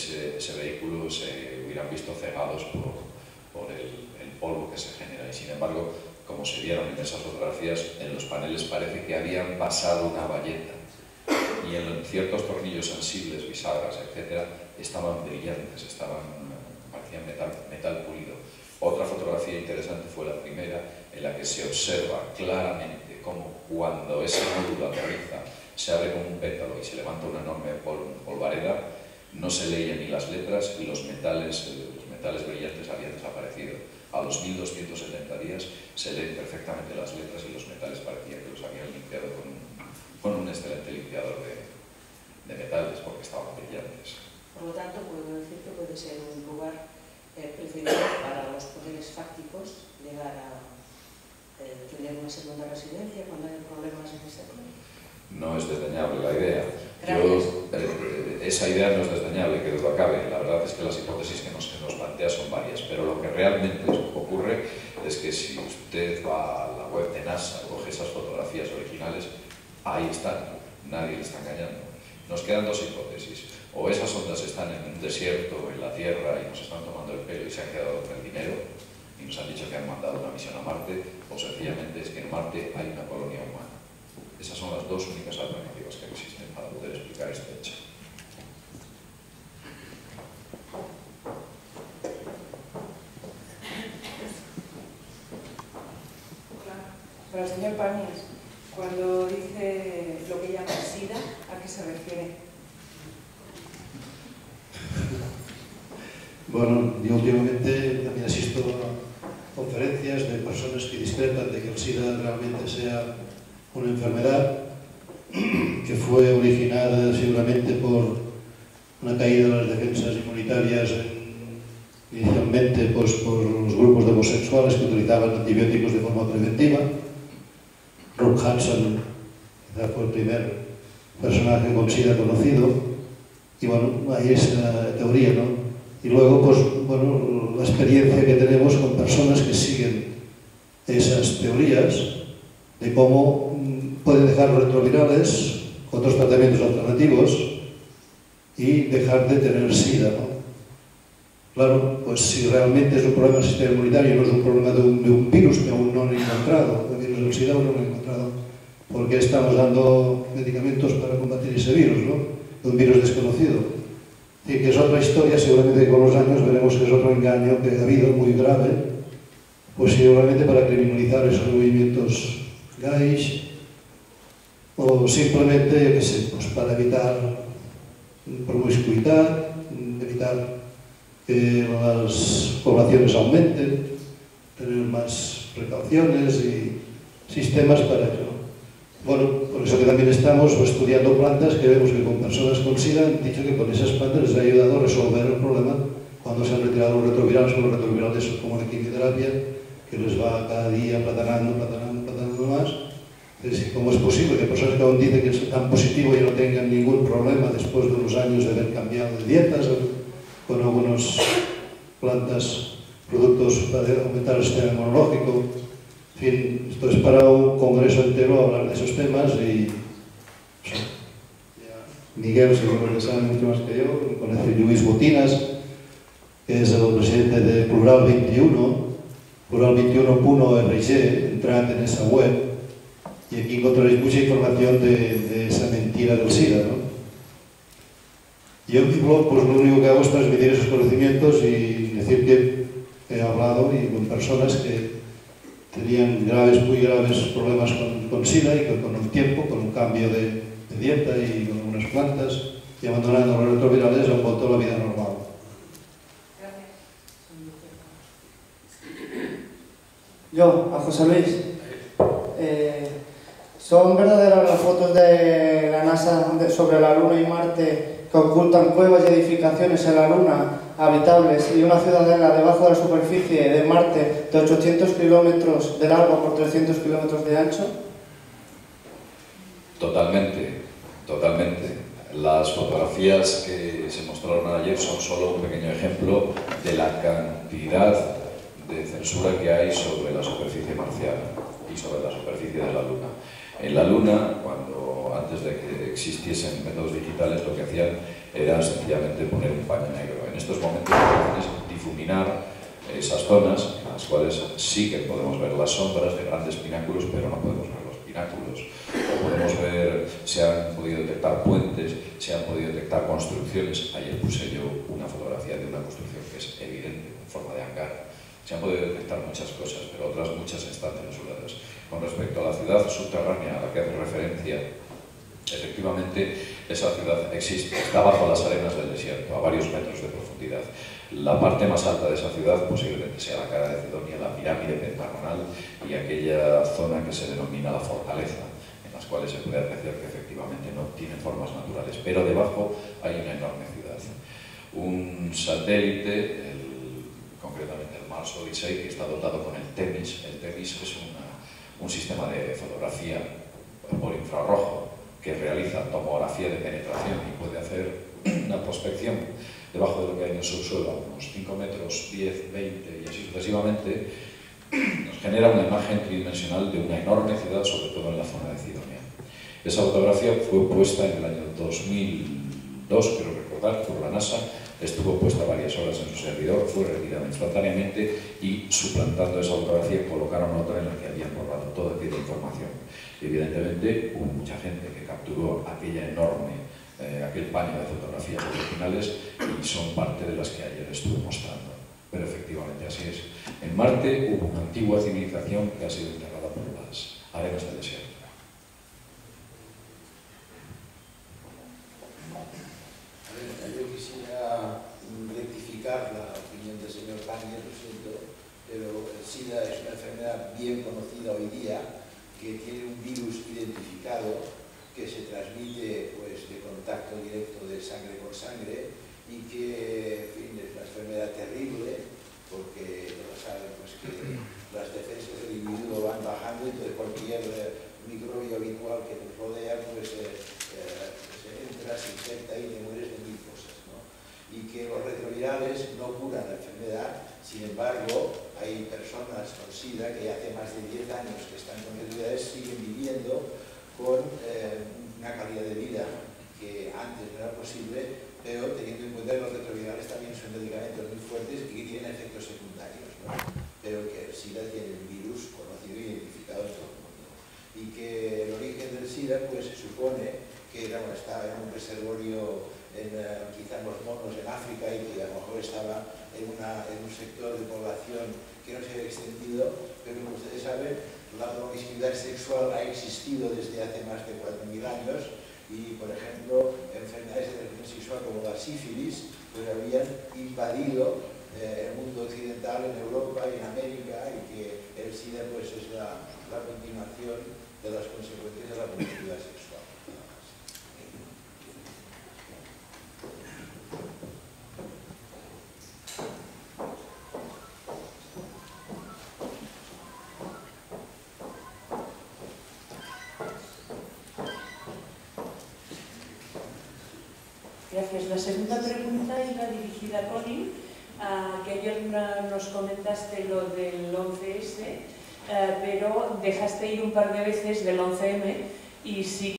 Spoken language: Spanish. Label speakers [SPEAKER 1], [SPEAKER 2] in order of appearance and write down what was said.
[SPEAKER 1] ese vehículo se hubieran visto cegados por el polvo que se genera. Y sin embargo, como se vieron en esas fotografías, en los paneles parece que habían pasado una bayeta y en ciertos tornillos sensibles, bisagras, etc., estaban brillantes, parecían metal pulido. Otra fotografía interesante fue la primera, en la que se observa claramente cómo cuando ese módulo aterriza se abre como un pétalo y se levanta una enorme polvareda, no se leían ni las letras y los metales brillantes habían desaparecido. A los 1270 días se leen perfectamente las letras y los metales parecía que los habían limpiado con un excelente limpiador de metales porque estaban brillantes.
[SPEAKER 2] Por lo tanto, puedo decir que puede ser un lugar preferido para los poderes fácticos llegar a tener una segunda residencia cuando hay problemas en este tema.
[SPEAKER 1] No es desdeñable la idea. Esa idea no es desdeñable, que duda cabe. La verdad es que las hipótesis que nos plantea son varias, pero lo que realmente ocurre es que si usted va a la web de NASA, coge esas fotografías originales, ahí están, nadie le está engañando. Nos quedan dos hipótesis. O esas ondas están en un desierto, en la Tierra, y nos están tomando el pelo y se han quedado con el dinero, y nos han dicho que han mandado una misión a Marte, o sencillamente es que en Marte hay una colonia humana. Esas son las dos únicas alternativas que existen para poder explicar este hecho.
[SPEAKER 3] Para el señor Panias, cuando dice lo que llama SIDA, ¿a qué se refiere?
[SPEAKER 4] Bueno, yo últimamente también asisto a conferencias de personas que discrepan de que el SIDA realmente sea una enfermedad que fue originada seguramente por una caída de las defensas inmunitarias inicialmente por los grupos de homosexuales que utilizaban antibióticos de forma preventiva. Rob Hudson quizá fue el primer personaje con SIDA conocido y bueno, hay esa teoría, ¿no? Y luego, pues, bueno, la experiencia que tenemos con personas que siguen esas teorías de cómo pueden dejar los retrovirales, otros tratamientos alternativos y dejar de tener SIDA, ¿no? Claro, pues si realmente es un problema del sistema inmunitario, no es un problema de un virus que aún no han encontrado, el virus del SIDA aún no lo han encontrado, porque estamos dando medicamentos para combatir ese virus, ¿no? De un virus desconocido. Y que es otra historia, seguramente con los años veremos que es otro engaño que ha habido muy grave, pues seguramente para criminalizar esos movimientos gays, o simplemente, yo qué sé, pues para evitar promiscuidad, evitar que las poblaciones aumenten, tener más precauciones y sistemas para eso. Bueno, por eso que también estamos estudiando plantas que vemos que con personas con SIDA han dicho que con esas plantas les ha ayudado a resolver el problema cuando se han retirado los retrovirales, o los retrovirales son como la quimioterapia, que les va cada día platanando más. Entonces, ¿cómo es posible que personas que aún dicen que están positivos y no tengan ningún problema después de unos años de haber cambiado de dietas con algunas plantas, productos para aumentar el sistema inmunológico? En fin, esto es para un congreso entero hablar de esos temas y Miguel seguro que sabe mucho más que yo, conoce Lluís Botinas, que es el presidente de Plural 21, plural21.org, entrad en esa web y aquí encontraréis mucha información de esa mentira del SIDA, ¿no? Yo en mi blog pues lo único que hago es transmitir esos conocimientos y decir que he hablado y con personas que tenían muy graves problemas con SIDA y que con el tiempo, con un cambio de dieta y con algunas plantas y abandonando los retrovirales han vuelto a la vida normal.
[SPEAKER 5] Yo, a José Luis. ¿Son verdaderas las fotos de la NASA sobre la Luna y Marte que ocultan cuevas y edificaciones en la Luna habitables y una ciudadela debajo de la superficie de Marte de 800 kilómetros de largo por 300 kilómetros de ancho?
[SPEAKER 1] Totalmente, totalmente. Las fotografías que se mostraron ayer son solo un pequeño ejemplo de la cantidad de censura que hay sobre la superficie marciana y sobre la superficie de la Luna. En la Luna, antes de que existiesen métodos digitales, lo que hacían era sencillamente poner un paño negro. En estos momentos lo que hacen es difuminar esas zonas en las cuales sí que podemos ver las sombras de grandes pináculos, pero no podemos ver los pináculos. Podemos ver, se han podido detectar puentes, se han podido detectar construcciones. Ayer puse yo una fotografía de una construcción que es evidente, en forma de hangar. Se han podido detectar muchas cosas, pero otras muchas están censuradas. Con respecto a la ciudad subterránea a la que hace referencia, efectivamente esa ciudad existe, está bajo las arenas del desierto, a varios metros de profundidad. La parte más alta de esa ciudad posiblemente sea la cara de Cedonia, la pirámide pentagonal y aquella zona que se denomina la fortaleza, en las cuales se puede apreciar que efectivamente no tiene formas naturales, pero debajo hay una enorme ciudad. Un satélite, concretamente el Mars Odyssey, que está dotado con el TEMIS. El TEMIS es un sistema de fotografía por infrarrojo que realiza tomografía de penetración y puede hacer una prospección debajo de lo que hay en el subsuelo, a unos 5 metros, 10, 20 y así sucesivamente, nos genera una imagen tridimensional de una enorme ciudad, sobre todo en la zona de Cidonia. Esa fotografía fue puesta en el año 2002, quiero recordar, por la NASA, estuvo puesta varias horas en su servidor, fue retirada instantáneamente y, suplantando esa fotografía, colocaron otra en la que habían borrado toda aquella información. Y, evidentemente, hubo mucha gente que capturó aquel paño de fotografías originales y son parte de las que ayer estuve mostrando. Pero efectivamente así es. En Marte hubo una antigua civilización que ha sido enterrada por las arenas del desierto.
[SPEAKER 6] Yo quisiera rectificar la opinión del señor Panier, lo siento, pero el SIDA es una enfermedad bien conocida hoy día, que tiene un virus identificado que se transmite pues, de contacto directo de sangre con sangre y que, en fin, es una enfermedad terrible porque todos saben pues, que las defensas del individuo van bajando y entonces cualquier microbio habitual que nos rodea pues, se entra, se infecta y te mueres de 1000 cosas, ¿no? Y que los retrovirales no curan la enfermedad. Sin embargo, hay personas con SIDA que hace más de 10 años que están con retrovirales, siguen viviendo con una calidad de vida que antes no era posible, pero teniendo en cuenta que los retrovirales también son medicamentos muy fuertes y que tienen efectos secundarios, ¿no? Pero que el SIDA tiene un virus conocido e identificado en todo el mundo. Y que el origen del SIDA pues, se supone que estaba en un reservorio quizá en los monos en África y que a lo mejor estaba en un sector de población que no se había extendido, pero como ustedes saben, la promiscuidad sexual ha existido desde hace más de 4000 años y, por ejemplo, enfermedades de transmisión sexual como la sífilis pues habían invadido el mundo occidental en Europa y en América y que el SIDA pues, es la continuación de las consecuencias de la promiscuidad sexual.
[SPEAKER 3] Gracias. La segunda pregunta iba dirigida a Colin, que ayer nos comentaste lo del 11S, pero dejaste ir un par de veces del 11M y sí